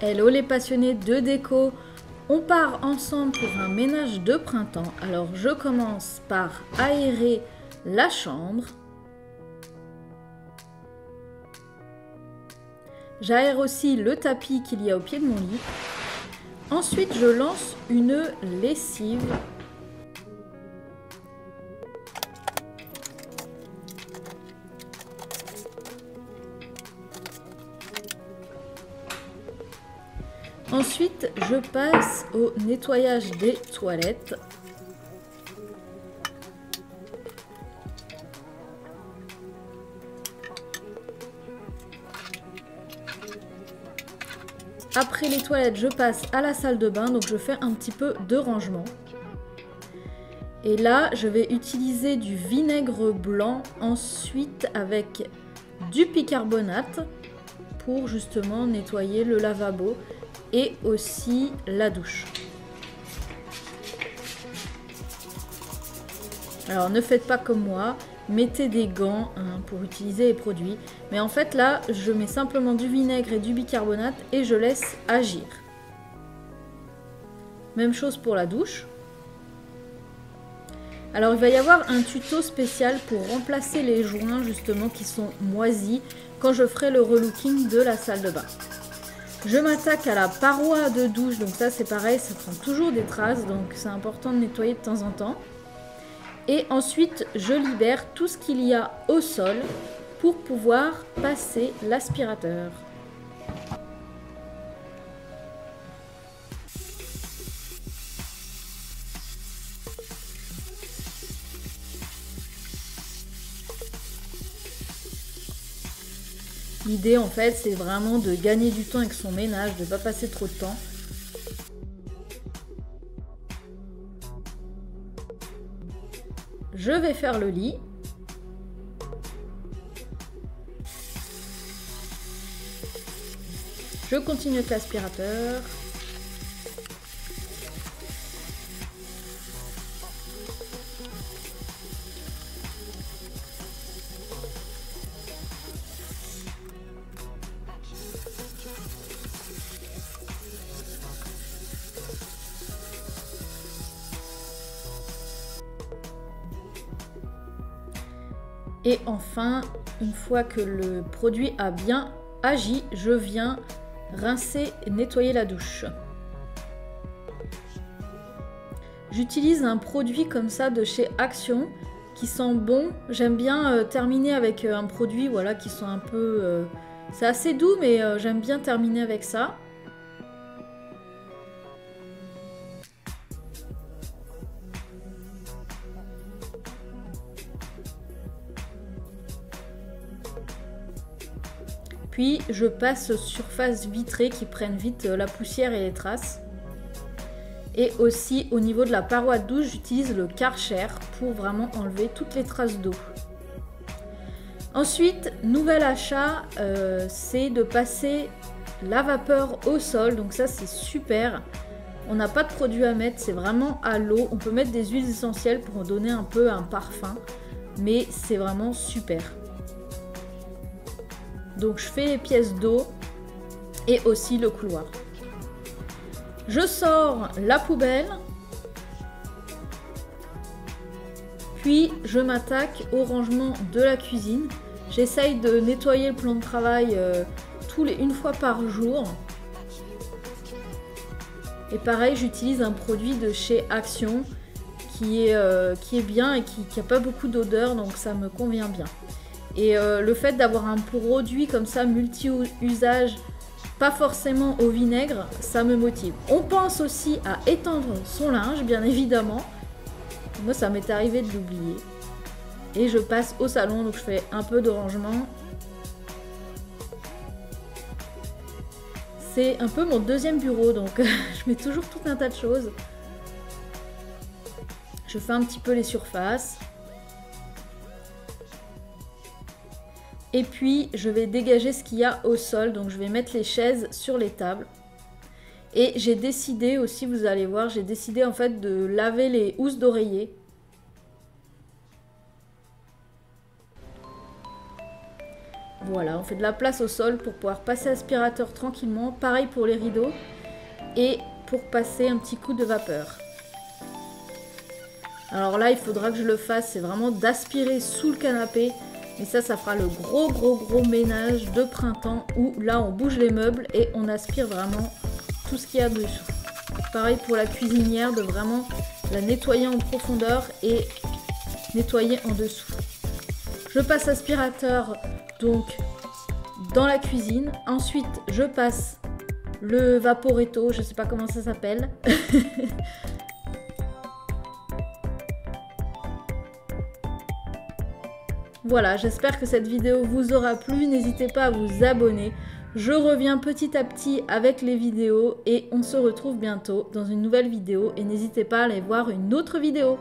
Hello les passionnés de déco, on part ensemble pour un ménage de printemps. Alors je commence par aérer la chambre. J'aère aussi le tapis qu'il y a au pied de mon lit. Ensuite je lance une lessive. Ensuite, je passe au nettoyage des toilettes. Après les toilettes, je passe à la salle de bain, donc je fais un petit peu de rangement. Et là, je vais utiliser du vinaigre blanc, ensuite avec du bicarbonate pour justement nettoyer le lavabo et aussi la douche. Alors ne faites pas comme moi, mettez des gants pour utiliser les produits. Mais en fait là, je mets simplement du vinaigre et du bicarbonate et je laisse agir. Même chose pour la douche. Alors il va y avoir un tuto spécial pour remplacer les joints justement qui sont moisis quand je ferai le relooking de la salle de bain. Je m'attaque à la paroi de douche, donc ça c'est pareil, ça prend toujours des traces, donc c'est important de nettoyer de temps en temps. Et ensuite je libère tout ce qu'il y a au sol pour pouvoir passer l'aspirateur. L'idée en fait c'est vraiment de gagner du temps avec son ménage, de ne pas passer trop de temps. Je vais faire le lit. Je continue avec l'aspirateur. Et enfin, une fois que le produit a bien agi, je viens rincer et nettoyer la douche. J'utilise un produit comme ça de chez Action qui sent bon. J'aime bien terminer avec un produit voilà, qui sent un peu... c'est assez doux mais j'aime bien terminer avec ça. Puis je passe aux surfaces vitrées qui prennent vite la poussière et les traces. Et aussi au niveau de la paroi de douche, j'utilise le Karcher pour vraiment enlever toutes les traces d'eau. Ensuite, nouvel achat, c'est de passer la vapeur au sol. Donc ça c'est super. On n'a pas de produit à mettre, c'est vraiment à l'eau. On peut mettre des huiles essentielles pour donner un peu un parfum. Mais c'est vraiment super. Donc je fais les pièces d'eau et aussi le couloir. Je sors la poubelle. Puis je m'attaque au rangement de la cuisine. J'essaye de nettoyer le plan de travail une fois par jour. Et pareil, j'utilise un produit de chez Action qui est bien et qui n'a pas beaucoup d'odeur, donc ça me convient bien. Et le fait d'avoir un produit comme ça, multi-usage, pas forcément au vinaigre, ça me motive. On pense aussi à étendre son linge, bien évidemment. Moi, ça m'est arrivé de l'oublier. Et je passe au salon, donc je fais un peu de rangement. C'est un peu mon deuxième bureau, donc je mets toujours tout un tas de choses. Je fais un petit peu les surfaces. Et puis, je vais dégager ce qu'il y a au sol. Donc, je vais mettre les chaises sur les tables. Et j'ai décidé aussi, vous allez voir, j'ai décidé en fait de laver les housses d'oreiller. Voilà, on fait de la place au sol pour pouvoir passer aspirateur tranquillement. Pareil pour les rideaux. Et pour passer un petit coup de vapeur. Alors là, il faudra que je le fasse, c'est vraiment d'aspirer sous le canapé. Et ça fera le gros ménage de printemps où là, on bouge les meubles et on aspire vraiment tout ce qu'il y a dessous. Pareil pour la cuisinière, de vraiment la nettoyer en profondeur et nettoyer en dessous. Je passe aspirateur donc dans la cuisine. Ensuite, je passe le Vaporetto, je sais pas comment ça s'appelle. Voilà, j'espère que cette vidéo vous aura plu. N'hésitez pas à vous abonner. Je reviens petit à petit avec les vidéos et on se retrouve bientôt dans une nouvelle vidéo. Et n'hésitez pas à aller voir une autre vidéo.